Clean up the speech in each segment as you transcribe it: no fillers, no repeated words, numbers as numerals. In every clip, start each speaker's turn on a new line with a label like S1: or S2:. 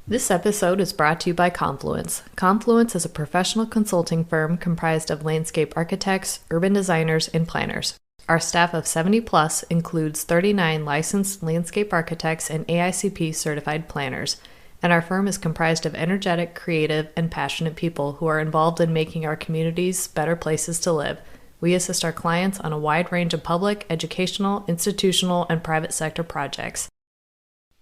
S1: This episode is brought to you by Confluence. Confluence is a professional consulting firm comprised of landscape architects, urban designers, and planners. Our staff of 70 plus includes 39 licensed landscape architects and AICP certified planners, and our firm is comprised of energetic, creative, and passionate people who are involved in making our communities better places to live. We assist our clients on a wide range of public, educational, institutional, and private sector projects.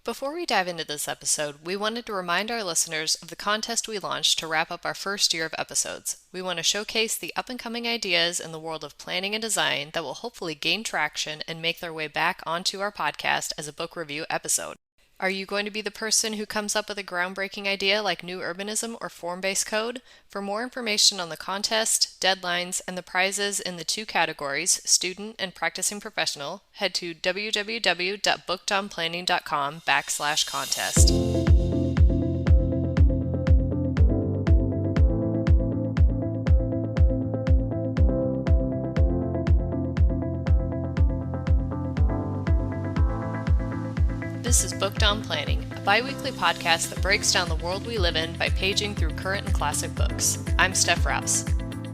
S1: Before we dive into this episode, we wanted to remind our listeners of the contest we launched to wrap up our first year of episodes. We want to showcase the up-and-coming ideas in the world of planning and design that will hopefully gain traction and make their way back onto our podcast as a book review episode. Are you going to be the person who comes up with a groundbreaking idea like new urbanism or form-based code? For more information on the contest, deadlines, and the prizes in the two categories, student and practicing professional, head to www.bookedonplanning.com/contest. This is Booked on Planning, a bi-weekly podcast that breaks down the world we live in by paging through current and classic books. I'm Steph Rouse.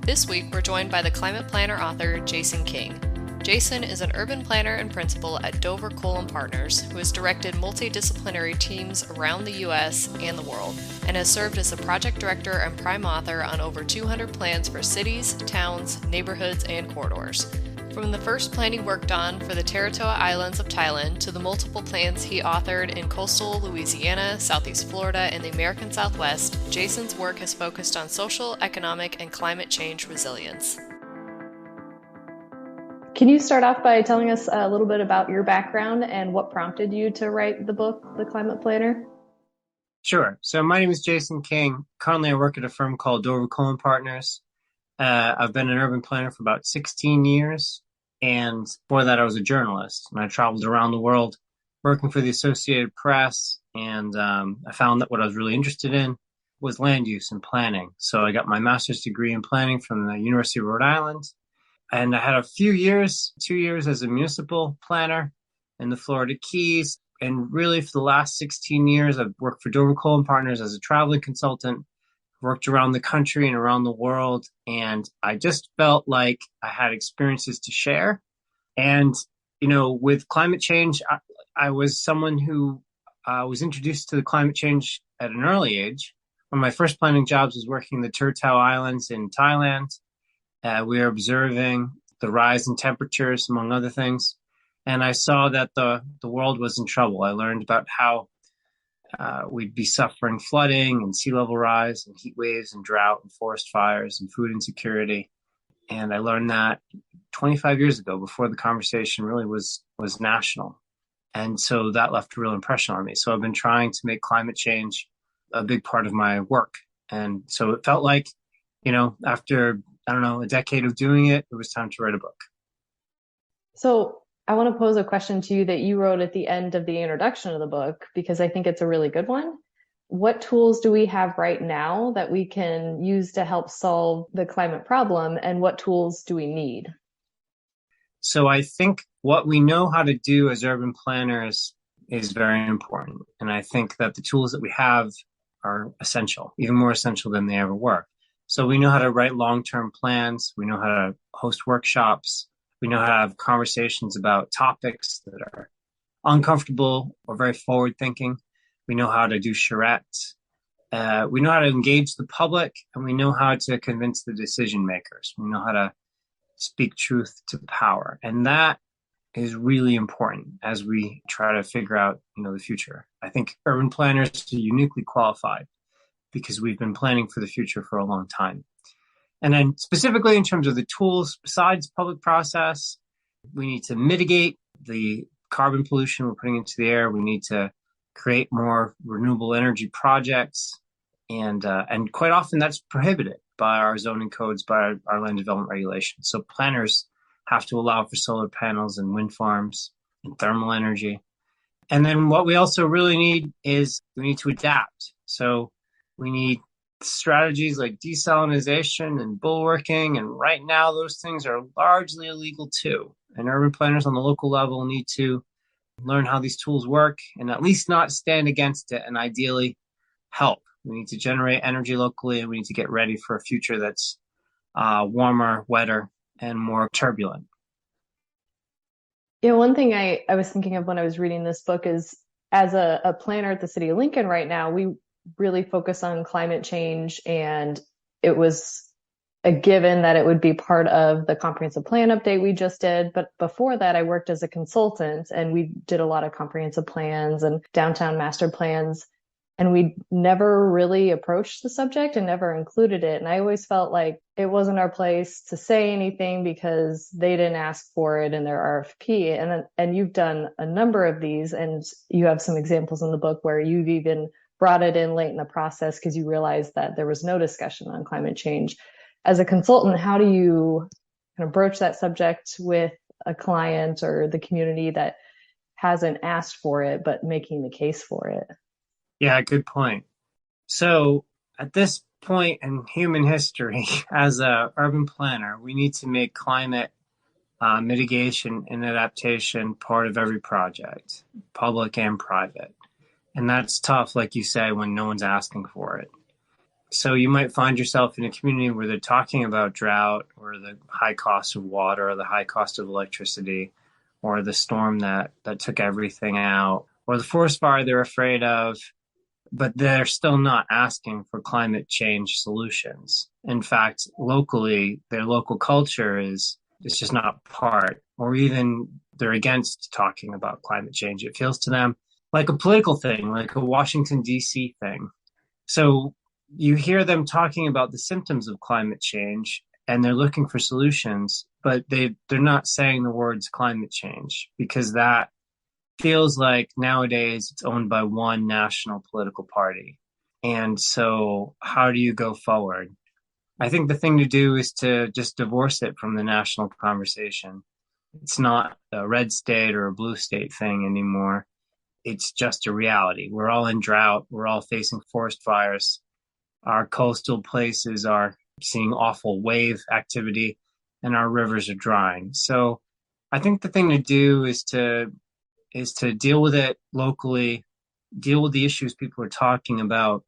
S1: This week, we're joined by the climate planner author Jason King. Jason is an urban planner and principal at Dover Cole & Partners, who has directed multidisciplinary teams around the U.S. and the world, and has served as a project director and prime author on over 200 plans for cities, towns, neighborhoods, and corridors. From the first plan he worked on for the Territoa Islands of Thailand to the multiple plans he authored in coastal Louisiana, Southeast Florida, and the American Southwest, Jason's work has focused on social, economic, and climate change resilience. Can you start off by telling us a little bit about your background and what prompted you to write the book, The Climate Planner?
S2: Sure. So my name is Jason King. Currently, I work at a firm called Dover Cole & Partners. I've been an urban planner for about 16 years. And before that, I was a journalist. And I traveled around the world working for the Associated Press. And I found that what I was really interested in was land use and planning. So I got my master's degree in planning from the University of Rhode Island. And I had a few years, 2 years as a municipal planner in the Florida Keys. And really for the last 16 years, I've worked for Dover Cole & Partners as a traveling consultant, worked around the country and around the world. And I just felt like I had experiences to share. And, you know, with climate change, I was someone who was introduced to the climate change at an early age. One of my first planning jobs was working in the Territoa Islands in Thailand. We were observing the rise in temperatures, among other things. And I saw that the world was in trouble. I learned about how we'd be suffering flooding and sea level rise and heat waves and drought and forest fires and food insecurity. And I learned that 25 years ago, before the conversation really was national. And so that left a real impression on me. So I've been trying to make climate change a big part of my work. And so it felt like, you know, after, a decade of doing it, it was time to write a book.
S1: So I want to pose a question to you that you wrote at the end of the introduction of the book, because I think it's a really good one. What tools do we have right now that we can use to help solve the climate problem, and what tools do we need?
S2: So I think what we know how to do as urban planners is very important. And I think that the tools that we have are essential, even more essential than they ever were. So we know how to write long-term plans. We know how to host workshops. We know how to have conversations about topics that are uncomfortable or very forward-thinking. We know how to do charrettes. We know how to engage the public, and we know how to convince the decision makers. We know how to speak truth to power. And that is really important as we try to figure out, the future. I think urban planners are uniquely qualified because we've been planning for the future for a long time. And then specifically in terms of the tools, besides public process, we need to mitigate the carbon pollution we're putting into the air. We need to create more renewable energy projects. And quite often that's prohibited by our zoning codes, by our land development regulations. So planners have to allow for solar panels and wind farms and thermal energy. And then what we also really need is we need to adapt. So we need strategies like desalinization and bulwarking. And right now, those things are largely illegal too. And urban planners on the local level need to learn how these tools work and at least not stand against it. And ideally, help. We need to generate energy locally, and we need to get ready for a future that's warmer, wetter, and more turbulent.
S1: One thing I was thinking of when I was reading this book is as a planner at the city of Lincoln right now, we really focus on climate change, and it was a given that it would be part of the comprehensive plan update we just did. But before that, I worked as a consultant and we did a lot of comprehensive plans and downtown master plans. And we never really approached the subject and never included it. And I always felt like it wasn't our place to say anything because they didn't ask for it in their RFP. And you've done a number of these, and you have some examples in the book where you've even brought it in late in the process because you realized that there was no discussion on climate change. As a consultant, how do you kind of broach that subject with a client or the community that hasn't asked for it, but making the case for it?
S2: Yeah, good point. So at this point in human history, as a urban planner, we need to make climate mitigation and adaptation part of every project, public and private. And that's tough, like you say, when no one's asking for it. So you might find yourself in a community where they're talking about drought or the high cost of water or the high cost of electricity or the storm that took everything out or the forest fire they're afraid of, but they're still not asking for climate change solutions. In fact, locally, their local culture is it's just not part, or even they're against talking about climate change. It feels to them like a political thing, like a Washington, D.C. thing. So you hear them talking about the symptoms of climate change and they're looking for solutions, but they're not saying the words climate change because that feels like nowadays it's owned by one national political party. And so how do you go forward? I think the thing to do is to just divorce it from the national conversation. It's not a red state or a blue state thing anymore. It's just a reality. We're all in drought. We're all facing forest fires. Our coastal places are seeing awful wave activity and our rivers are drying. So I think the thing to do is to deal with it locally, deal with the issues people are talking about,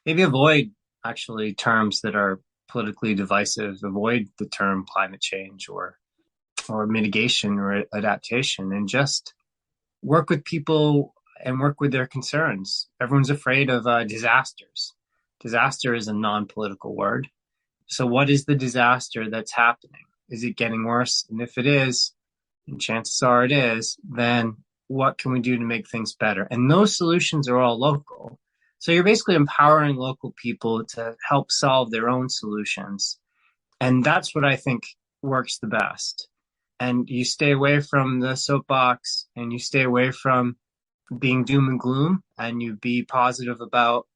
S2: maybe avoid actually terms that are politically divisive, avoid the term climate change or mitigation or adaptation, and just work with people and work with their concerns. Everyone's afraid of disasters. Disaster is a non-political word. So what is the disaster that's happening? Is it getting worse? And if it is, and chances are it is, then what can we do to make things better? And those solutions are all local. So you're basically empowering local people to help solve their own solutions. And that's what I think works the best. And you stay away from the soapbox and you stay away from being doom and gloom, and you be positive about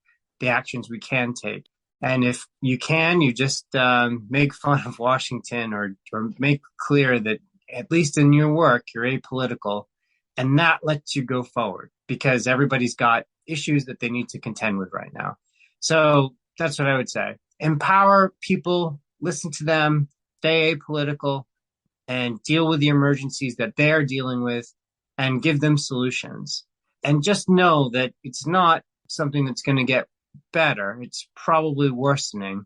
S2: the actions we can take. And if you can, you just make fun of Washington or make clear that at least in your work, you're apolitical, and that lets you go forward because everybody's got issues that they need to contend with right now. So that's what I would say. Empower people, listen to them, stay apolitical, and deal with the emergencies that they are dealing with and give them solutions. And just know that it's not something that's going to get better. It's probably worsening.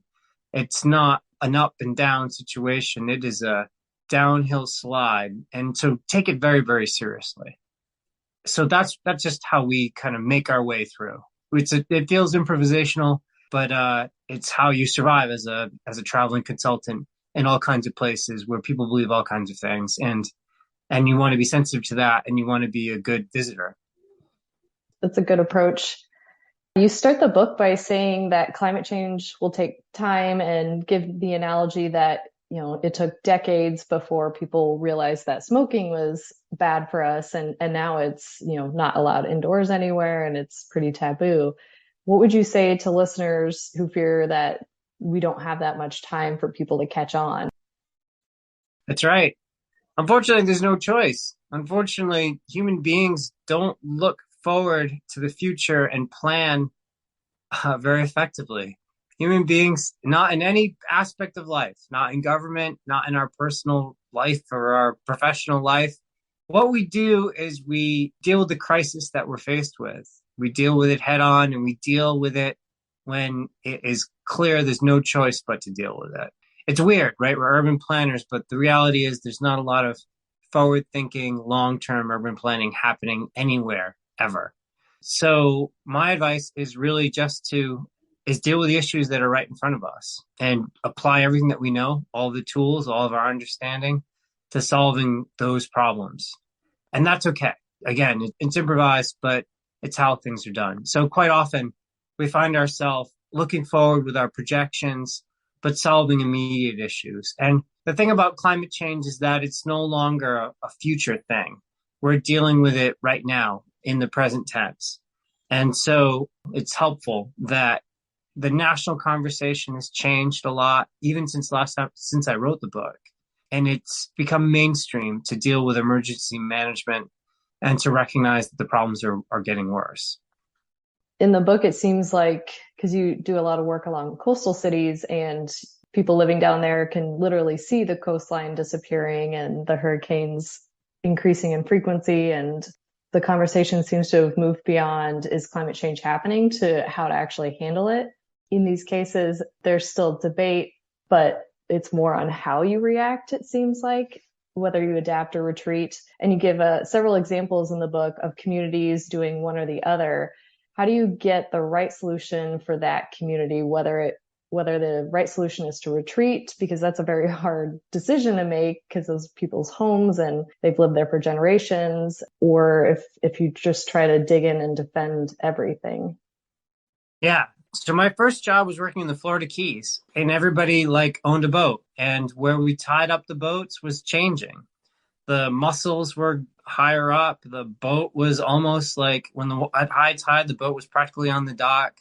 S2: It's not an up and down situation. It is a downhill slide. And so take it very, very seriously. So that's just how we kind of make our way through. It feels improvisational, but it's how you survive as a traveling consultant in all kinds of places where people believe all kinds of things, and you want to be sensitive to that, and you want to be a good visitor.
S1: That's a good approach. You start the book by saying that climate change will take time and give the analogy that, it took decades before people realized that smoking was bad for us. And now it's, not allowed indoors anywhere and it's pretty taboo. What would you say to listeners who fear that we don't have that much time for people to catch on?
S2: That's right. Unfortunately, there's no choice. Unfortunately, human beings don't look forward to the future and plan very effectively. Human beings, not in any aspect of life, not in government, not in our personal life or our professional life. What we do is we deal with the crisis that we're faced with. We deal with it head on, and we deal with it when it is clear there's no choice but to deal with it. It's weird, right? We're urban planners, but the reality is there's not a lot of forward thinking, long term urban planning happening anywhere ever. So my advice is really just to is deal with the issues that are right in front of us and apply everything that we know, all the tools, all of our understanding to solving those problems. And that's okay. Again, it's improvised, but it's how things are done. So quite often we find ourselves looking forward with our projections, but solving immediate issues. And the thing about climate change is that it's no longer a future thing. We're dealing with it right now in the present tense. And so it's helpful that the national conversation has changed a lot, even since since I wrote the book. And it's become mainstream to deal with emergency management and to recognize that the problems are getting worse.
S1: In the book, it seems like, because you do a lot of work along coastal cities and people living down there can literally see the coastline disappearing and the hurricanes increasing in frequency. And the conversation seems to have moved beyond, is climate change happening, to how to actually handle it. In these cases, there's still debate, but it's more on how you react, it seems like, whether you adapt or retreat. And you give several examples in the book of communities doing one or the other. How do you get the right solution for that community, whether the right solution is to retreat, because that's a very hard decision to make because those people's homes and they've lived there for generations, or if you just try to dig in and defend everything?
S2: Yeah. So my first job was working in the Florida Keys, and everybody owned a boat, and where we tied up the boats was changing. The mussels were higher up. The boat was almost like at high tide, the boat was practically on the dock.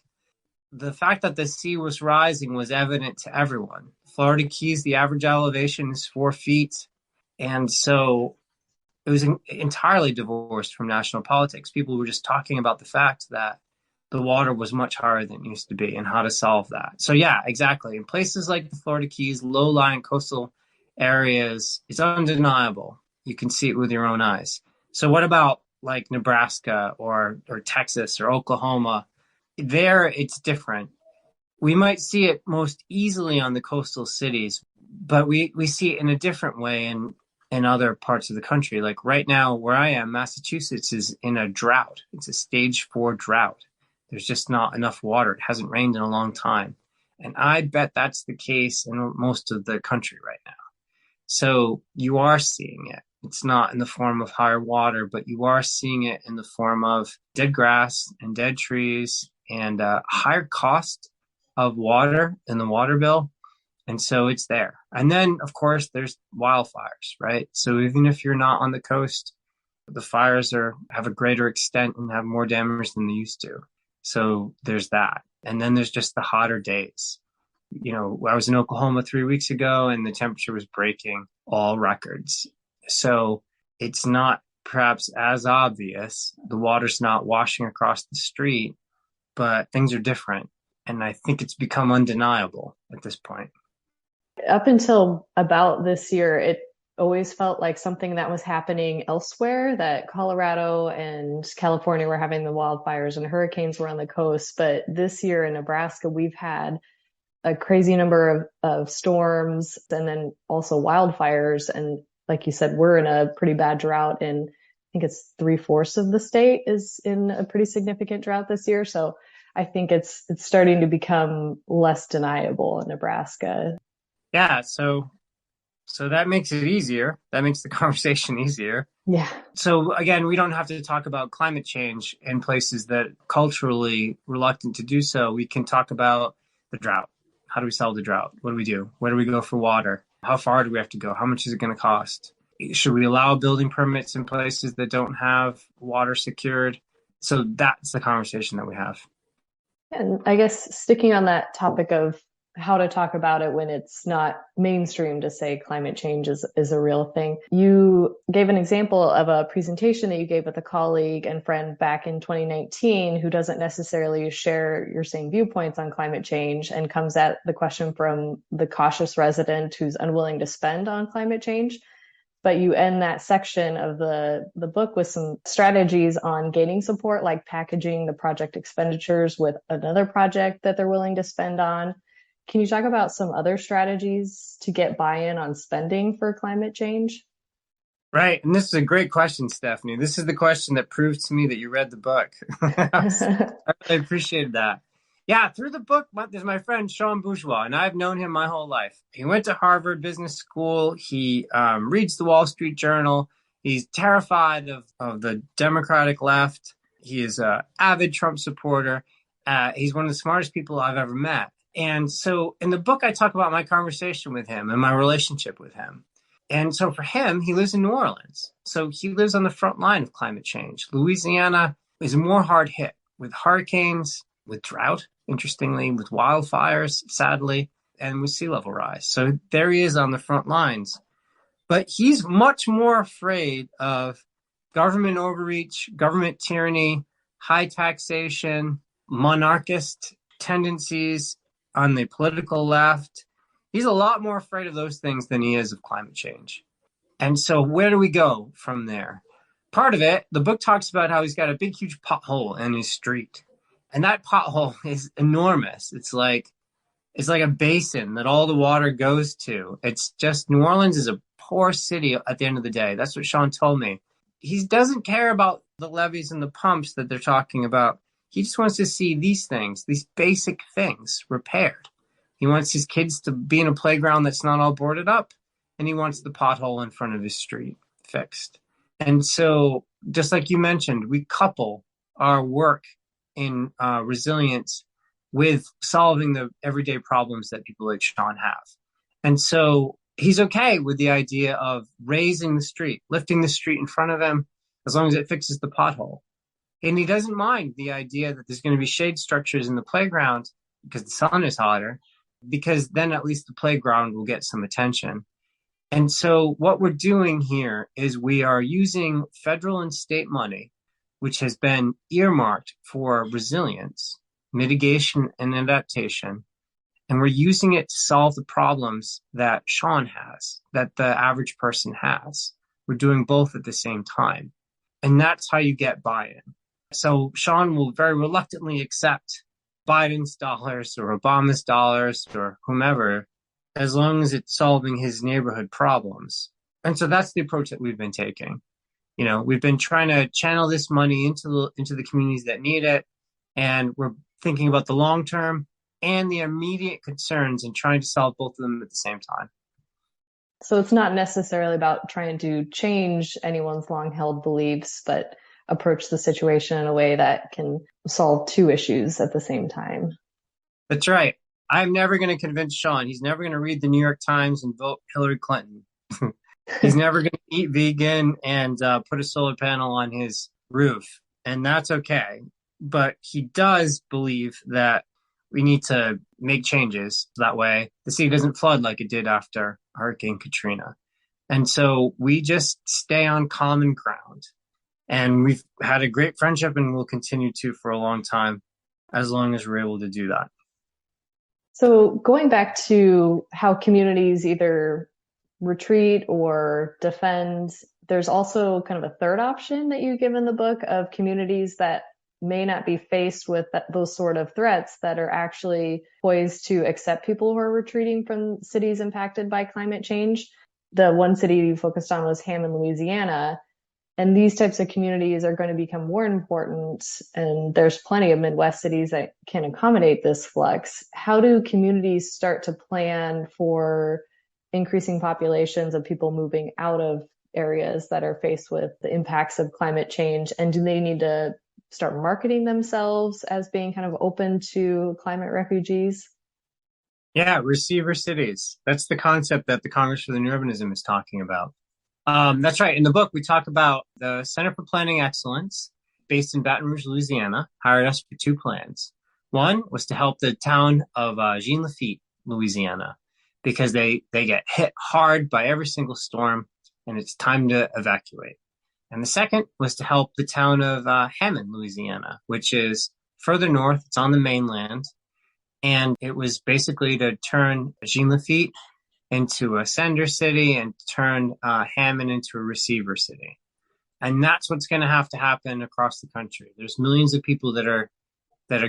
S2: The fact that the sea was rising was evident to everyone. Florida Keys, the average elevation is 4 feet. And so it was entirely divorced from national politics. People were just talking about the fact that the water was much higher than it used to be and how to solve that. So yeah, exactly. In places like the Florida Keys, low-lying coastal areas, it's undeniable. You can see it with your own eyes. So what about like Nebraska or Texas or Oklahoma? There, it's different. We might see it most easily on the coastal cities, but we see it in a different way in other parts of the country. Like right now, where I am, Massachusetts is in a drought. It's a stage 4 drought. There's just not enough water. It hasn't rained in a long time. And I bet that's the case in most of the country right now. So you are seeing it. It's not in the form of higher water, but you are seeing it in the form of dead grass and dead trees and higher cost of water in the water bill. And so it's there. And then, of course, there's wildfires, right? So even if you're not on the coast, the fires have a greater extent and have more damage than they used to. So there's that. And then there's just the hotter days. I was in Oklahoma 3 weeks ago and the temperature was breaking all records. So it's not perhaps as obvious. The water's not washing across the street, but things are different. And I think it's become undeniable at this point.
S1: Up until about this year, it always felt like something that was happening elsewhere, that Colorado and California were having the wildfires and hurricanes were on the coast. But this year in Nebraska, we've had a crazy number of storms and then also wildfires. And like you said, we're in a pretty bad drought, and I think it's 3/4 of the state is in a pretty significant drought this year. So I think it's starting to become less deniable in Nebraska.
S2: Yeah, so that makes it easier. That makes the conversation easier.
S1: Yeah.
S2: So again, we don't have to talk about climate change in places that culturally reluctant to do so. We can talk about the drought. How do we solve the drought? What do we do? Where do we go for water? How far do we have to go? How much is it going to cost? Should we allow building permits in places that don't have water secured? So that's the conversation that we have.
S1: And I guess sticking on that topic of how to talk about it when it's not mainstream to say climate change is a real thing. You gave an example of a presentation that you gave with a colleague and friend back in 2019 who doesn't necessarily share your same viewpoints on climate change and comes at the question from the cautious resident who's unwilling to spend on climate change. but you end that section of the book with some strategies on gaining support, like packaging the project expenditures with another project that they're willing to spend on. Can you talk about some other strategies to get buy-in on spending for climate change?
S2: Right. And this is a great question, Stephanie. This is the question that proves to me that you read the book. I really appreciated that. Yeah, through the book, there's my friend Sean Bourgeois, and I've known him my whole life. He went to Harvard Business School. He reads the Wall Street Journal. He's terrified of the Democratic left. He is an avid Trump supporter. He's one of the smartest people I've ever met. And so in the book, I talk about my conversation with him and my relationship with him. And so for him, he lives in New Orleans. So he lives on the front line of climate change. Louisiana is more hard hit with hurricanes, with drought, interestingly, with wildfires, sadly, and with sea level rise. So there he is on the front lines. But he's much more afraid of government overreach, government tyranny, high taxation, monarchist tendencies on the political left. He's a lot more afraid of those things than he is of climate change. And so where do we go from there? Part of it, the book talks about how he's got a big, huge pothole in his street. And that pothole is enormous. It's like a basin that all the water goes to. It's just New Orleans is a poor city at the end of the day. That's what Sean told me. He doesn't care about the levees and the pumps that they're talking about. He just wants to see these things, these basic things repaired. He wants his kids to be in a playground that's not all boarded up, and he wants the pothole in front of his street fixed. And so, just like you mentioned, we couple our work in resilience with solving the everyday problems that people like Sean have. And so he's okay with the idea of raising the street, lifting the street in front of him, as long as it fixes the pothole. And he doesn't mind the idea that there's going to be shade structures in the playground because the sun is hotter, because then at least the playground will get some attention. And so what we're doing here is we are using federal and state money, which has been earmarked for resilience, mitigation, and adaptation. And we're using it to solve the problems that Sean has, that the average person has. We're doing both at the same time. And that's how you get buy-in. So Sean will very reluctantly accept Biden's dollars or Obama's dollars or whomever, as long as it's solving his neighborhood problems. And so that's the approach that we've been taking. You know, we've been trying to channel this money into the communities that need it. And we're thinking about the long term and the immediate concerns and trying to solve both of them at the same time.
S1: So it's not necessarily about trying to change anyone's long held beliefs, but approach the situation in a way that can solve two issues at the same time.
S2: That's right. I'm never going to convince Sean. He's never going to read the New York Times and vote Hillary Clinton. He's never going to eat vegan and put a solar panel on his roof. And that's okay. But he does believe that we need to make changes. That way the sea doesn't flood like it did after Hurricane Katrina. And so we just stay on common ground. And we've had a great friendship and we'll continue to for a long time, as long as we're able to do that.
S1: So going back to how communities either retreat or defend, there's also kind of a third option that you give in the book of communities that may not be faced with those sort of threats that are actually poised to accept people who are retreating from cities impacted by climate change. The one city you focused on was Hammond, Louisiana. And these types of communities are going to become more important. And there's plenty of Midwest cities that can accommodate this flux. How do communities start to plan for increasing populations of people moving out of areas that are faced with the impacts of climate change? And do they need to start marketing themselves as being kind of open to climate refugees?
S2: Yeah, receiver cities. That's the concept that the Congress for the New Urbanism is talking about. That's right. In the book, we talk about the Center for Planning Excellence, based in Baton Rouge, Louisiana, hired us for two plans. One was to help the town of Jean Lafitte, Louisiana, because they get hit hard by every single storm, and it's time to evacuate. And the second was to help the town of Hammond, Louisiana, which is further north. It's on the mainland. And it was basically to turn Jean Lafitte into a sender city and turn Hammond into a receiver city. And that's what's going to have to happen across the country. There's millions of people that are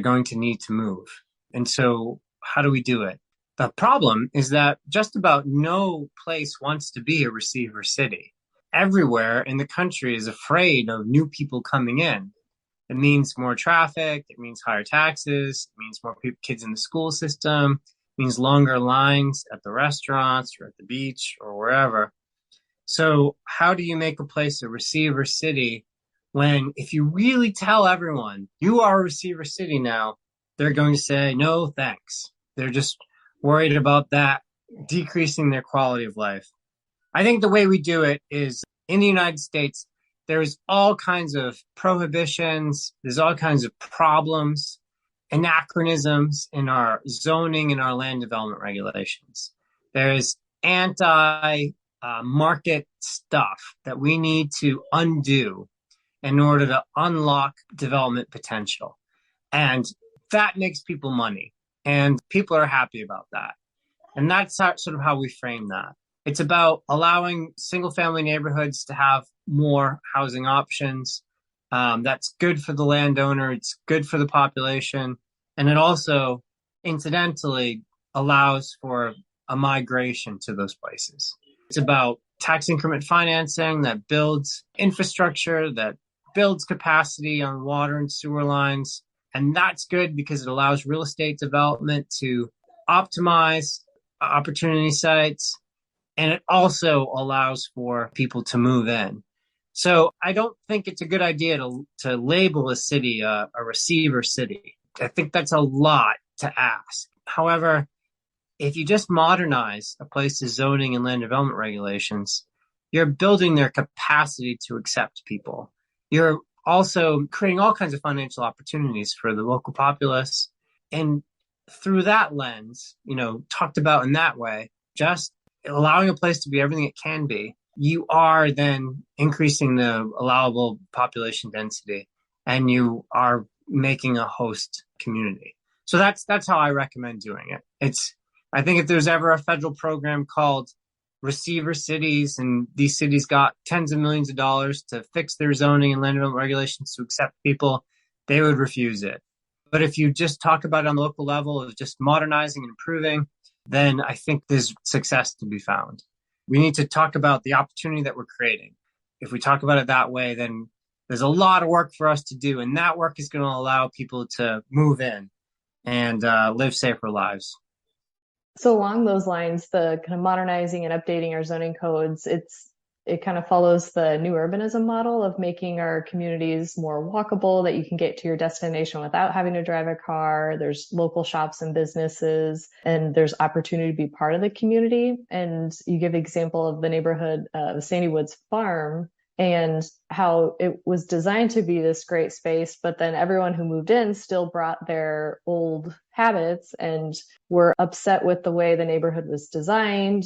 S2: going to need to move. And so how do we do it? The problem is that just about no place wants to be a receiver city. Everywhere in the country is afraid of new people coming in. It means more traffic. It means higher taxes. It means more kids in the school system. It means longer lines at the restaurants or at the beach or wherever. So how do you make a place a receiver city when if you really tell everyone you are a receiver city now, they're going to say, no, thanks. They're just worried about that decreasing their quality of life. I think the way we do it is in the United States, there's all kinds of prohibitions. There's all kinds of problems, anachronisms in our zoning and our land development regulations. There's market stuff that we need to undo in order to unlock development potential. And that makes people money. And people are happy about that. And that's sort of how we frame that. It's about allowing single family neighborhoods to have more housing options. That's good for the landowner. It's good for the population. And it also, incidentally, allows for a migration to those places. It's about tax increment financing that builds infrastructure, that builds capacity on water and sewer lines. And that's good because it allows real estate development to optimize opportunity sites. And it also allows for people to move in. So I don't think it's a good idea to label a city a receiver city. I think that's a lot to ask. However, if you just modernize a place's zoning and land development regulations, you're building their capacity to accept people. You're also creating all kinds of financial opportunities for the local populace. And through that lens, talked about in that way, just allowing a place to be everything it can be, you are then increasing the allowable population density and you are making a host community. So that's how I recommend doing it. I think if there's ever a federal program called receiver cities and these cities got tens of millions of dollars to fix their zoning and land development regulations to accept people, they would refuse it. But if you just talk about it on the local level of just modernizing and improving, then I think there's success to be found. We need to talk about the opportunity that we're creating. If we talk about it that way, then there's a lot of work for us to do. And that work is going to allow people to move in and live safer lives.
S1: So along those lines, the kind of modernizing and updating our zoning codes, it kind of follows the new urbanism model of making our communities more walkable, that you can get to your destination without having to drive a car. There's local shops and businesses, and there's opportunity to be part of the community. And you give example of the neighborhood of Sandy Woods Farm and how it was designed to be this great space, but then everyone who moved in still brought their old habits and were upset with the way the neighborhood was designed.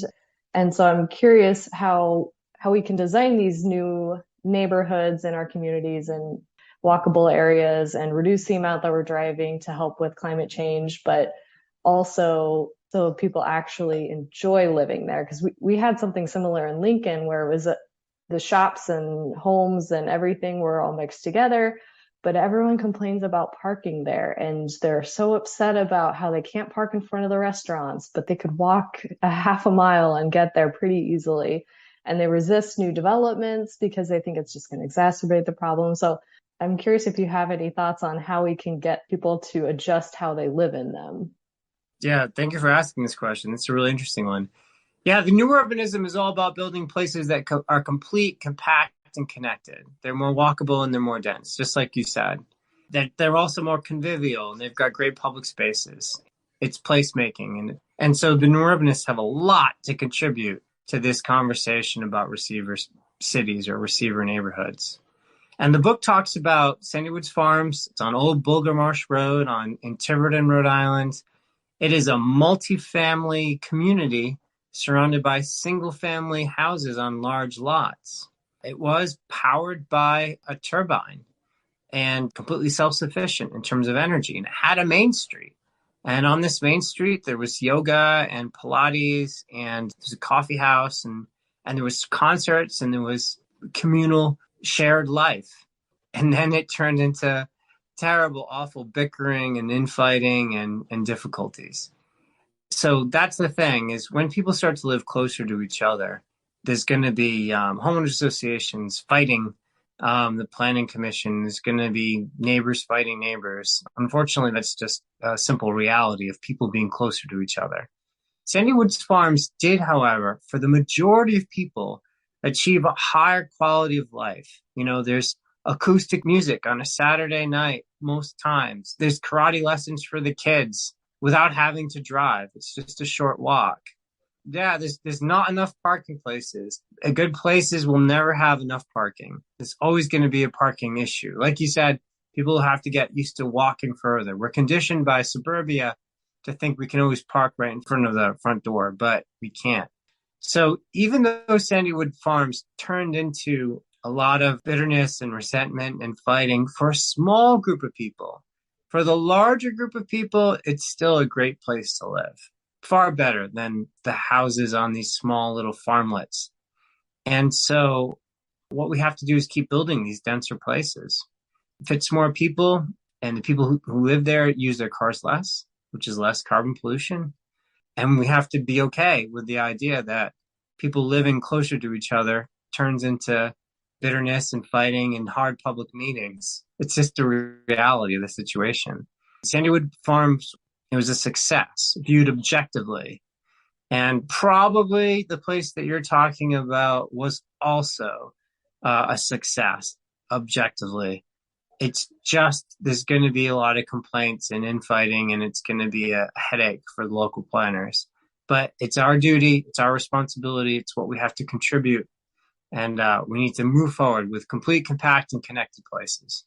S1: And so I'm curious how we can design these new neighborhoods in our communities and walkable areas and reduce the amount that we're driving to help with climate change, but also so people actually enjoy living there. Because we had something similar in Lincoln where it was the shops and homes and everything were all mixed together, but everyone complains about parking there. And they're so upset about how they can't park in front of the restaurants, but they could walk a half a mile and get there pretty easily. And they resist new developments because they think it's just going to exacerbate the problem. So I'm curious if you have any thoughts on how we can get people to adjust how they live in them.
S2: Yeah, thank you for asking this question. It's a really interesting one. Yeah, the new urbanism is all about building places that are complete, compact, and connected. They're more walkable and they're more dense, just like you said. That they're also more convivial and they've got great public spaces. It's placemaking. And so the new urbanists have a lot to contribute to this conversation about receiver cities or receiver neighborhoods. And the book talks about Sandy Woods Farms. It's on Old Bulger Marsh Road in Tiverton, Rhode Island. It is a multifamily community surrounded by single-family houses on large lots. It was powered by a turbine and completely self-sufficient in terms of energy. And it had a main street. And on this main street, there was yoga and Pilates, and there's a coffee house, and there was concerts, and there was communal shared life. And then it turned into terrible, awful bickering and infighting and difficulties. So that's the thing is when people start to live closer to each other, there's going to be homeowners associations fighting the planning commission. There's going to be neighbors fighting neighbors. Unfortunately, that's just a simple reality of people being closer to each other. Sandy Woods Farms did, however, for the majority of people, achieve a higher quality of life. You know, there's acoustic music on a Saturday night most times. There's karate lessons for the kids without having to drive. It's just a short walk. Yeah, there's not enough parking places. Good places will never have enough parking. There's always going to be a parking issue. Like you said, people have to get used to walking further. We're conditioned by suburbia to think we can always park right in front of the front door, but we can't. So even though Sandywood Farms turned into a lot of bitterness and resentment and fighting for a small group of people, for the larger group of people, it's still a great place to live. Far better than the houses on these small little farmlets. And so what we have to do is keep building these denser places. It fits more people, and the people who live there use their cars less, which is less carbon pollution. And we have to be okay with the idea that people living closer to each other turns into bitterness and fighting and hard public meetings. It's just a reality of the situation. Sandywood Farms, it was a success viewed objectively. And probably the place that you're talking about was also a success objectively. It's just there's going to be a lot of complaints and infighting, and it's going to be a headache for the local planners. But it's our duty, it's our responsibility, it's what we have to contribute. And we need to move forward with complete, compact, and connected places.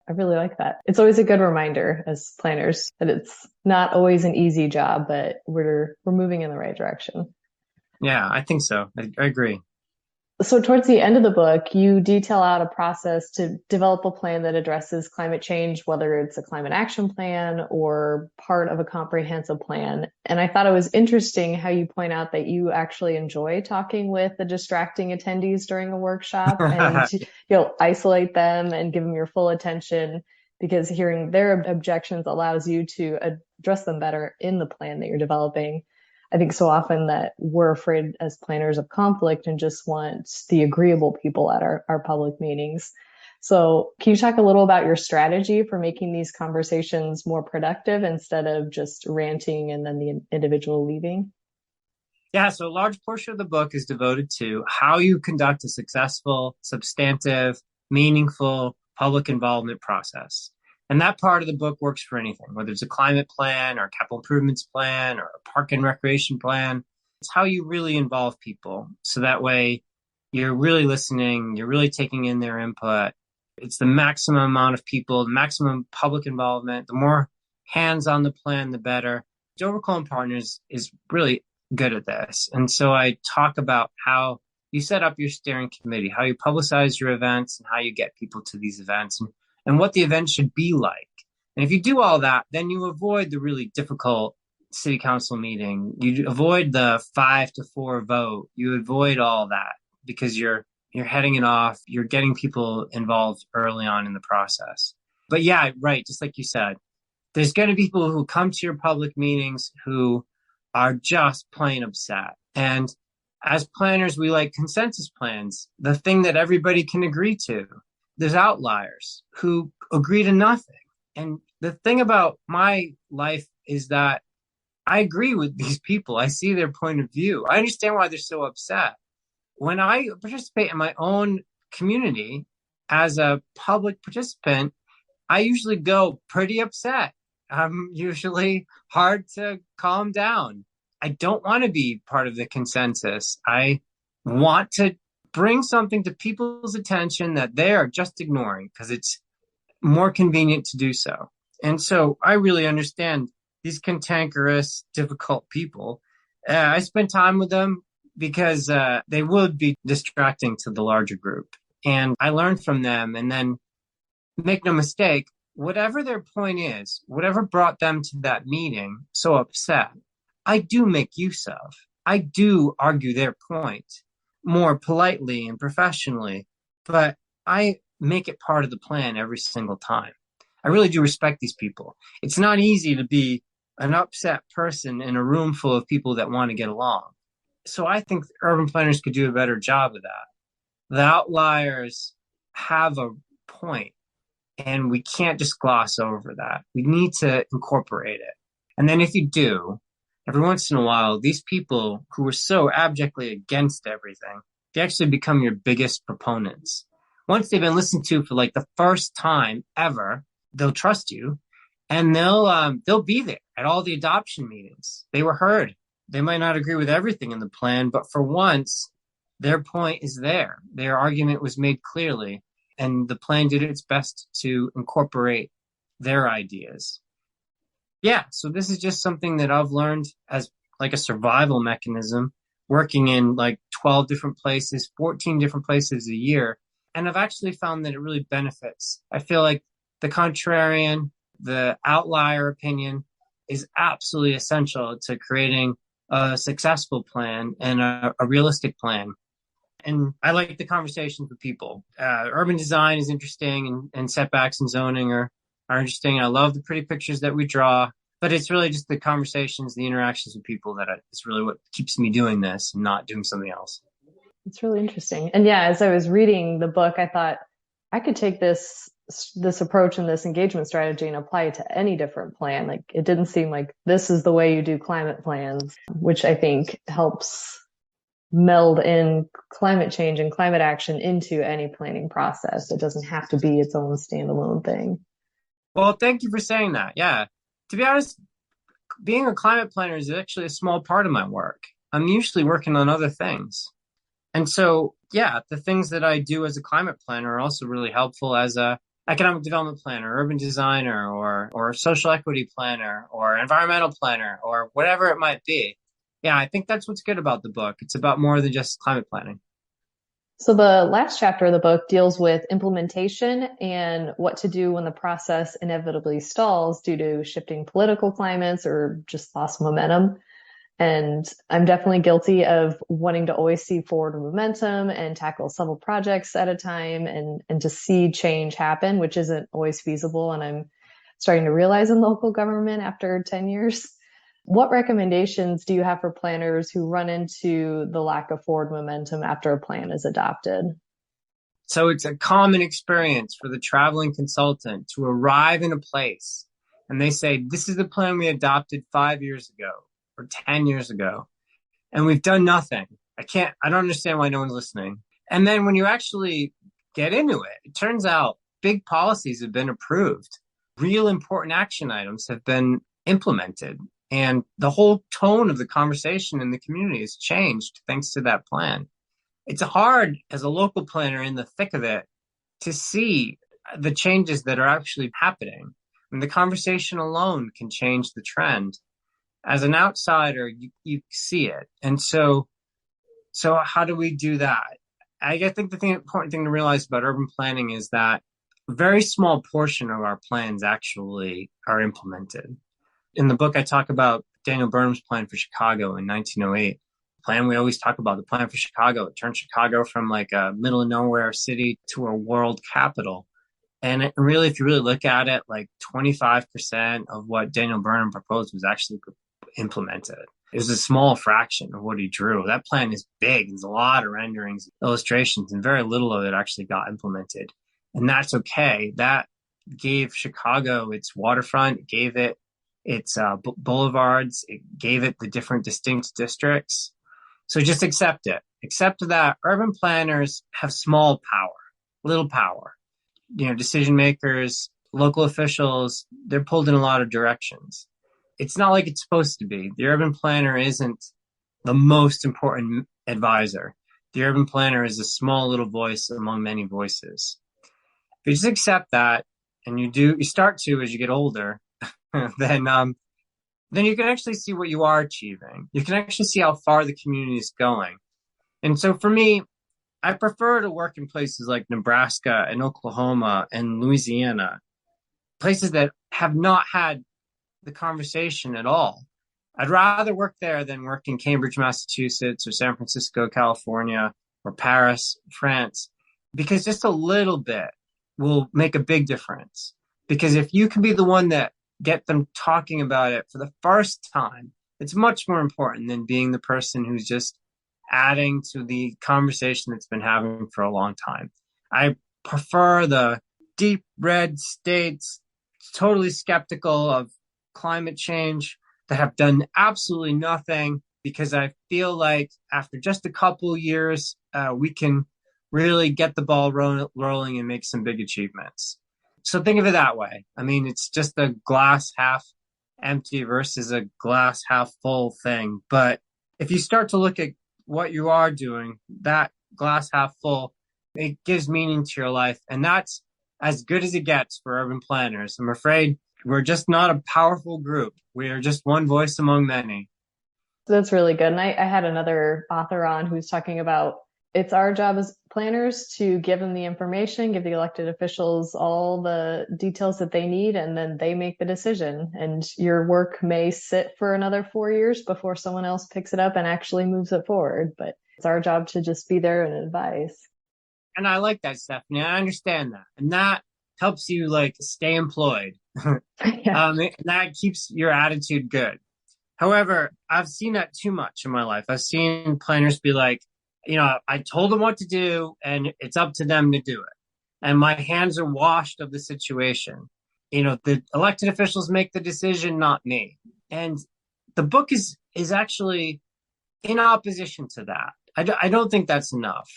S1: I really like that. It's always a good reminder as planners that it's not always an easy job, but we're moving in the right direction.
S2: Yeah, I think so. I agree.
S1: So towards the end of the book, you detail out a process to develop a plan that addresses climate change, whether it's a climate action plan or part of a comprehensive plan. And I thought it was interesting how you point out that you actually enjoy talking with the distracting attendees during a workshop and you'll isolate them and give them your full attention because hearing their objections allows you to address them better in the plan that you're developing. I think so often that we're afraid as planners of conflict and just want the agreeable people at our public meetings. So can you talk a little about your strategy for making these conversations more productive instead of just ranting and then the individual leaving?
S2: Yeah, so a large portion of the book is devoted to how you conduct a successful, substantive, meaningful public involvement process. And that part of the book works for anything, whether it's a climate plan or a capital improvements plan or a park and recreation plan. It's how you really involve people. So that way you're really listening, you're really taking in their input. It's the maximum amount of people, the maximum public involvement. The more hands on the plan, the better. Dover Cohen Partners is really good at this. And so I talk about how you set up your steering committee, how you publicize your events and how you get people to these events and what the event should be like. And if you do all that, then you avoid the really difficult city council meeting. You avoid the 5-4 vote. You avoid all that because you're heading it off. You're getting people involved early on in the process. But yeah, right. Just like you said, there's going to be people who come to your public meetings who are just plain upset. And as planners, we like consensus plans, the thing that everybody can agree to. There's outliers who agree to nothing. And the thing about my life is that I agree with these people. I see their point of view. I understand why they're so upset. When I participate in my own community as a public participant, I usually go pretty upset. I'm usually hard to calm down. I don't want to be part of the consensus. I want to bring something to people's attention that they are just ignoring because it's more convenient to do so. And so I really understand these cantankerous, difficult people. I spend time with them because they would be distracting to the larger group. And I learn from them. And then make no mistake, whatever their point is, whatever brought them to that meeting so upset, I do make use of. I do argue their point more politely and professionally, but I make it part of the plan every single time. I really do respect these people. It's not easy to be an upset person in a room full of people that want to get along. So I think urban planners could do a better job of that. The outliers have a point, and we can't just gloss over that. We need to incorporate it. And then if you do, every once in a while, these people who are so abjectly against everything, they actually become your biggest proponents. Once they've been listened to for like the first time ever, they'll trust you, and they'll be there at all the adoption meetings. They were heard. They might not agree with everything in the plan, but for once, their point is there. Their argument was made clearly, and the plan did its best to incorporate their ideas. Yeah, so this is just something that I've learned as like a survival mechanism, working in like 12 different places, 14 different places a year. And I've actually found that it really benefits. I feel like the contrarian, the outlier opinion is absolutely essential to creating a successful plan and a realistic plan. And I like the conversations with people. Urban design is interesting, and setbacks and zoning are interesting. I love the pretty pictures that we draw, but it's really just the conversations, the interactions with people is really what keeps me doing this and not doing something else.
S1: It's really interesting. And yeah, as I was reading the book, I thought I could take this approach and this engagement strategy and apply it to any different plan. Like it didn't seem like this is the way you do climate plans, which I think helps meld in climate change and climate action into any planning process. It doesn't have to be its own standalone thing.
S2: Well, thank you for saying that. Yeah. To be honest, being a climate planner is actually a small part of my work. I'm usually working on other things. And so, yeah, the things that I do as a climate planner are also really helpful as a economic development planner, urban designer, or social equity planner, or environmental planner, or whatever it might be. Yeah, I think that's what's good about the book. It's about more than just climate planning.
S1: So the last chapter of the book deals with implementation and what to do when the process inevitably stalls due to shifting political climates or just lost momentum. And I'm definitely guilty of wanting to always see forward momentum and tackle several projects at a time and to see change happen, which isn't always feasible. And I'm starting to realize in local government after 10 years. What recommendations do you have for planners who run into the lack of forward momentum after a plan is adopted?
S2: So it's a common experience for the traveling consultant to arrive in a place and they say, this is the plan we adopted 5 years ago or 10 years ago, and we've done nothing. I don't understand why no one's listening. And then when you actually get into it, it turns out big policies have been approved. Real important action items have been implemented. And the whole tone of the conversation in the community has changed thanks to that plan. It's hard as a local planner in the thick of it to see the changes that are actually happening. And the conversation alone can change the trend. As an outsider, you see it. And so how do we do that? I think the important thing to realize about urban planning is that a very small portion of our plans actually are implemented. In the book, I talk about Daniel Burnham's plan for Chicago in 1908. The plan we always talk about, the plan for Chicago. It turned Chicago from like a middle of nowhere city to a world capital. And really, if you really look at it, like 25% of what Daniel Burnham proposed was actually implemented. It was a small fraction of what he drew. That plan is big. There's a lot of renderings, illustrations, and very little of it actually got implemented. And that's okay. That gave Chicago its waterfront, it gave it its boulevards, it gave it the different distinct districts. So just accept it. Accept that urban planners have small power, little power. Decision makers, local officials, they're pulled in a lot of directions. It's not like it's supposed to be. The urban planner isn't the most important advisor. The urban planner is a small little voice among many voices. If you just accept that, and you start to as you get older, then you can actually see what you are achieving. You can actually see how far the community is going. And so for me, I prefer to work in places like Nebraska and Oklahoma and Louisiana, places that have not had the conversation at all. I'd rather work there than work in Cambridge, Massachusetts, or San Francisco, California, or Paris, France, because just a little bit will make a big difference. Because if you can be the one that get them talking about it for the first time, it's much more important than being the person who's just adding to the conversation that's been having for a long time. I prefer the deep red states, totally skeptical of climate change, that have done absolutely nothing, because I feel like after just a couple of years, we can really get the ball rolling and make some big achievements. So think of it that way. I mean, it's just a glass half empty versus a glass half full thing. But if you start to look at what you are doing, that glass half full, it gives meaning to your life. And that's as good as it gets for urban planners. I'm afraid we're just not a powerful group. We are just one voice among many.
S1: That's really good. And I had another author on who's talking about it's our job as planners to give them the information, give the elected officials all the details that they need, and then they make the decision. And your work may sit for another 4 years before someone else picks it up and actually moves it forward. But it's our job to just be there and advise.
S2: And I like that, Stephanie. I understand that. And that helps you like stay employed.
S1: Yeah.
S2: That keeps your attitude good. However, I've seen that too much in my life. I've seen planners be like, I told them what to do and it's up to them to do it. And my hands are washed of the situation. The elected officials make the decision, not me. And the book is actually in opposition to that. I don't think that's enough.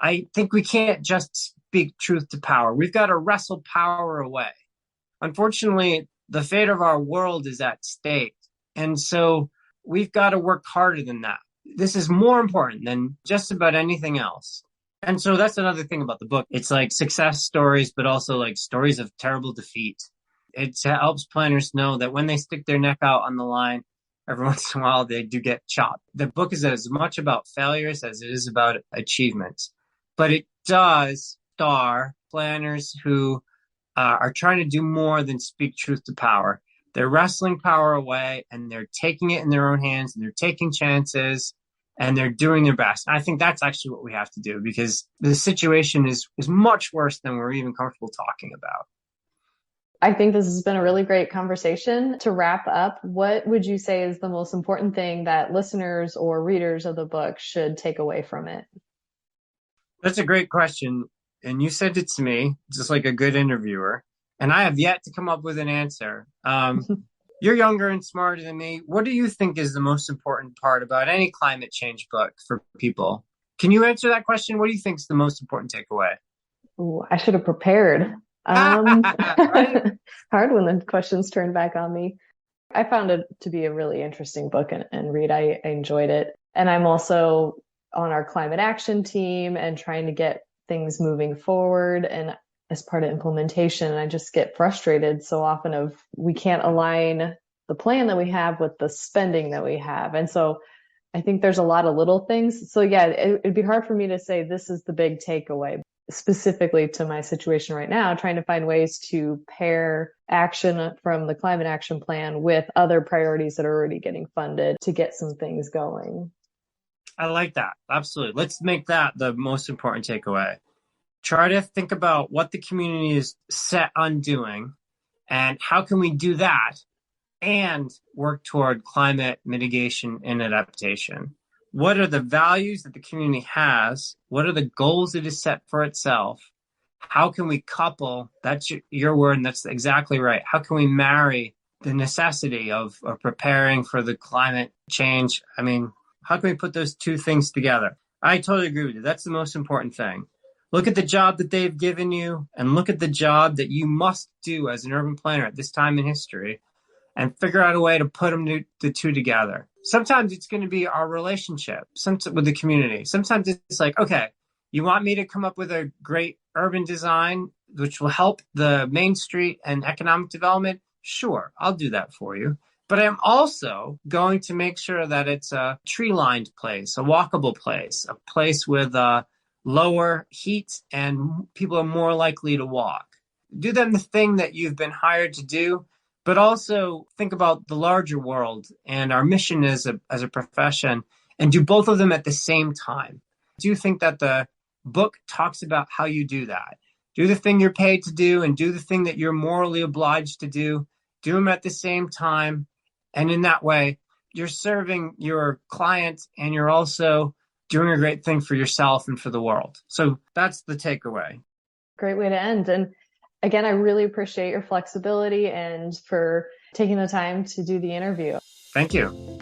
S2: I think we can't just speak truth to power. We've got to wrestle power away. Unfortunately, the fate of our world is at stake. And so we've got to work harder than that. This is more important than just about anything else. And so that's another thing about the book. It's like success stories, but also like stories of terrible defeat. It helps planners know that when they stick their neck out on the line, every once in a while they do get chopped. The book is as much about failures as it is about achievements. But it does star planners who are trying to do more than speak truth to power. They're wrestling power away and they're taking it in their own hands and they're taking chances and they're doing their best. And I think that's actually what we have to do, because the situation is much worse than we're even comfortable talking about.
S1: I think this has been a really great conversation. To wrap up, what would you say is the most important thing that listeners or readers of the book should take away from it?
S2: That's a great question. And you sent it to me just like a good interviewer. And I have yet to come up with an answer. You're younger and smarter than me. What do you think is the most important part about any climate change book for people? Can you answer that question? What do you think is the most important takeaway?
S1: Ooh, I should have prepared.
S2: Right?
S1: Hard when the questions turn back on me. I found it to be a really interesting book and read. I enjoyed it. And I'm also on our climate action team and trying to get things moving forward. And as part of implementation, I just get frustrated so often of we can't align the plan that we have with the spending that we have. And so I think there's a lot of little things. So yeah, it'd be hard for me to say this is the big takeaway specifically to my situation right now, trying to find ways to pair action from the climate action plan with other priorities that are already getting funded to get some things going.
S2: I like that. Absolutely. Let's make that the most important takeaway. Try to think about what the community is set on doing and how can we do that and work toward climate mitigation and adaptation. What are the values that the community has? What are the goals it is set for itself? How can we couple, that's your word, and that's exactly right. How can we marry the necessity of preparing for the climate change? I mean, how can we put those two things together? I totally agree with you. That's the most important thing. Look at the job that they've given you and look at the job that you must do as an urban planner at this time in history and figure out a way to put the two together. Sometimes it's going to be our relationship with the community. Sometimes it's like, okay, you want me to come up with a great urban design which will help the Main Street and economic development? Sure, I'll do that for you. But I'm also going to make sure that it's a tree-lined place, a walkable place, a place with lower heat and people are more likely to walk. do them the thing that you've been hired to do, but also think about the larger world and our mission as a profession, and do both of them at the same time. Do you think that the book talks about how you do that? Do the thing you're paid to do and do the thing that you're morally obliged to do. Do them at the same time. And in that way, you're serving your client and you're also doing a great thing for yourself and for the world. So that's the takeaway.
S1: Great way to end. And again, I really appreciate your flexibility and for taking the time to do the interview.
S2: Thank you.